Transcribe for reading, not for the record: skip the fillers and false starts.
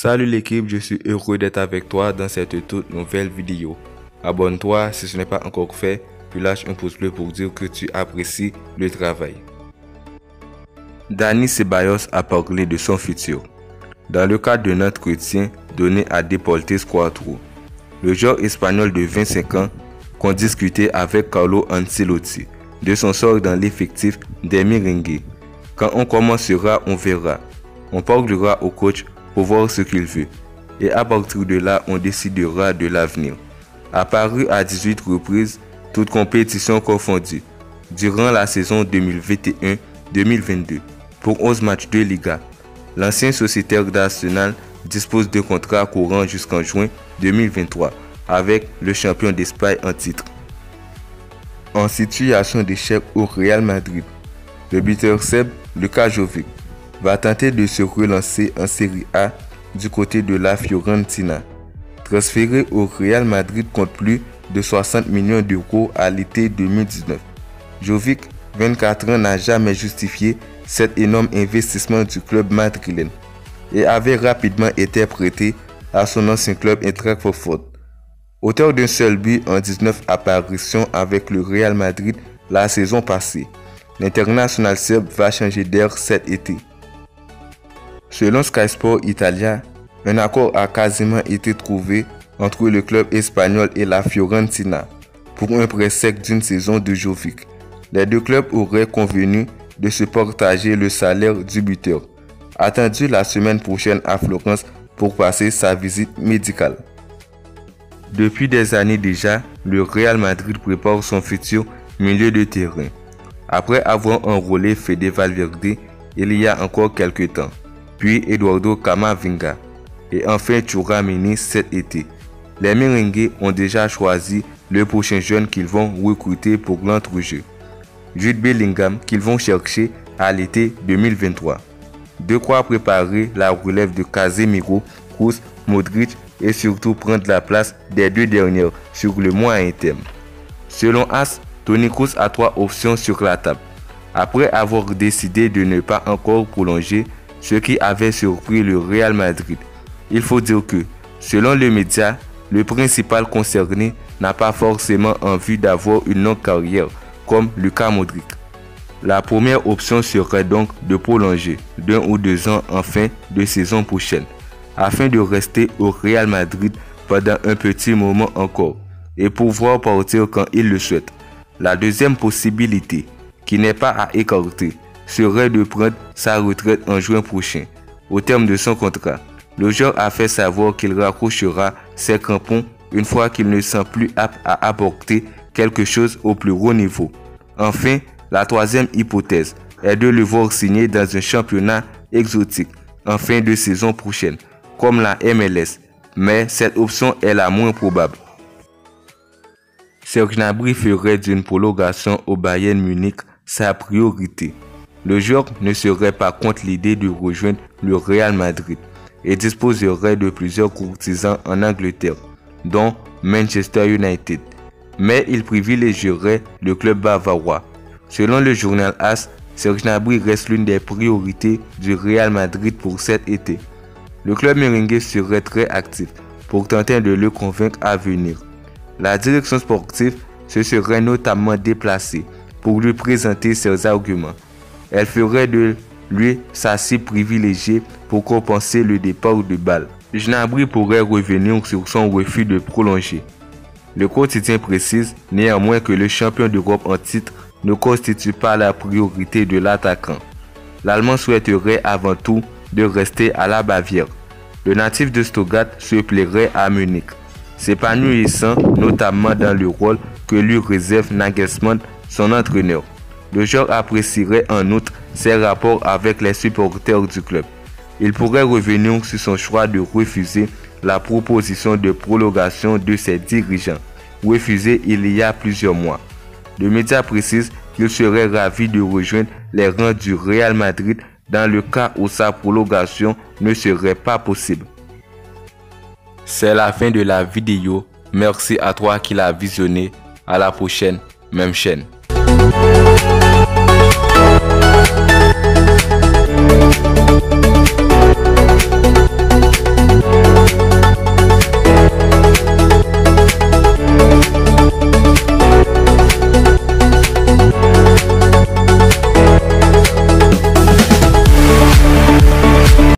Salut l'équipe, je suis heureux d'être avec toi dans cette toute nouvelle vidéo. Abonne-toi si ce n'est pas encore fait, puis lâche un pouce bleu pour dire que tu apprécies le travail. Dani Ceballos a parlé de son futur. Dans le cadre d'un entretien donné à Deportes 4, le joueur espagnol de 25 ans qu'on discutait avec Carlo Ancelotti de son sort dans l'effectif des Merengues. Quand on commencera, on verra. On parlera au coach pour voir ce qu'il veut. Et à partir de là, on décidera de l'avenir. Apparu à 18 reprises, toutes compétitions confondues, durant la saison 2021-2022, pour 11 matchs de Liga, l'ancien sociétaire d'Arsenal dispose de contrats courants jusqu'en juin 2023 avec le champion d'Espagne en titre. En situation d'échec au Real Madrid, le buteur serbe Luka Jovic va tenter de se relancer en Serie A du côté de la Fiorentina. Transféré au Real Madrid contre plus de 60 millions d'euros à l'été 2019. Jovic, 24 ans, n'a jamais justifié cet énorme investissement du club madrilène et avait rapidement été prêté à son ancien club Eintracht Francfort. Auteur d'un seul but en 19 apparitions avec le Real Madrid la saison passée, l'international serbe va changer d'air cet été. Selon Sky Sport Italia, un accord a quasiment été trouvé entre le club espagnol et la Fiorentina pour un prêt sec d'une saison de Jovic. Les deux clubs auraient convenu de se partager le salaire du buteur, attendu la semaine prochaine à Florence pour passer sa visite médicale. Depuis des années déjà, le Real Madrid prépare son futur milieu de terrain. Après avoir enrôlé Fede Valverde il y a encore quelques temps, puis Eduardo Camavinga et enfin Tchouaméni cet été, les Merengues ont déjà choisi le prochain jeune qu'ils vont recruter pour l'entrejeu, Jude Bellingham, qu'ils vont chercher à l'été 2023. De quoi préparer la relève de Casemiro, Kroos, Modric et surtout prendre la place des deux dernières sur le moyen terme. Selon AS, Toni Kroos a 3 options sur la table. Après avoir décidé de ne pas encore prolonger, ce qui avait surpris le Real Madrid. Il faut dire que, selon le média, le principal concerné n'a pas forcément envie d'avoir une longue carrière comme Luka Modric. La première option serait donc de prolonger d'1 ou 2 ans en fin de saison prochaine, afin de rester au Real Madrid pendant un petit moment encore et pouvoir partir quand il le souhaite. La deuxième possibilité, qui n'est pas à écarter, serait de prendre sa retraite en juin prochain. Au terme de son contrat, le joueur a fait savoir qu'il raccrochera ses crampons une fois qu'il ne sent plus apte à apporter quelque chose au plus haut niveau. Enfin, la troisième hypothèse est de le voir signer dans un championnat exotique en fin de saison prochaine, comme la MLS, mais cette option est la moins probable. Serge Gnabry ferait d'une prolongation au Bayern Munich sa priorité. Le joueur ne serait pas contre l'idée de rejoindre le Real Madrid et disposerait de plusieurs courtisans en Angleterre, dont Manchester United, mais il privilégierait le club bavarois. Selon le journal AS, Serge Gnabry reste l'une des priorités du Real Madrid pour cet été. Le club merengue serait très actif pour tenter de le convaincre à venir. La direction sportive se serait notamment déplacée pour lui présenter ses arguments. Elle ferait de lui sa cible privilégiée pour compenser le départ de Bâle. Gnabry pourrait revenir sur son refus de prolonger. Le quotidien précise néanmoins que le champion d'Europe en titre ne constitue pas la priorité de l'attaquant. L'Allemand souhaiterait avant tout de rester à la Bavière. Le natif de Stuttgart se plairait à Munich, s'épanouissant notamment dans le rôle que lui réserve Nagelsmann, son entraîneur. Le joueur apprécierait en outre ses rapports avec les supporters du club. Il pourrait revenir sur son choix de refuser la proposition de prolongation de ses dirigeants, refusée il y a plusieurs mois. Le média précise qu'il serait ravi de rejoindre les rangs du Real Madrid dans le cas où sa prolongation ne serait pas possible. C'est la fin de la vidéo. Merci à toi qui l'as visionné. À la prochaine, même chaîne.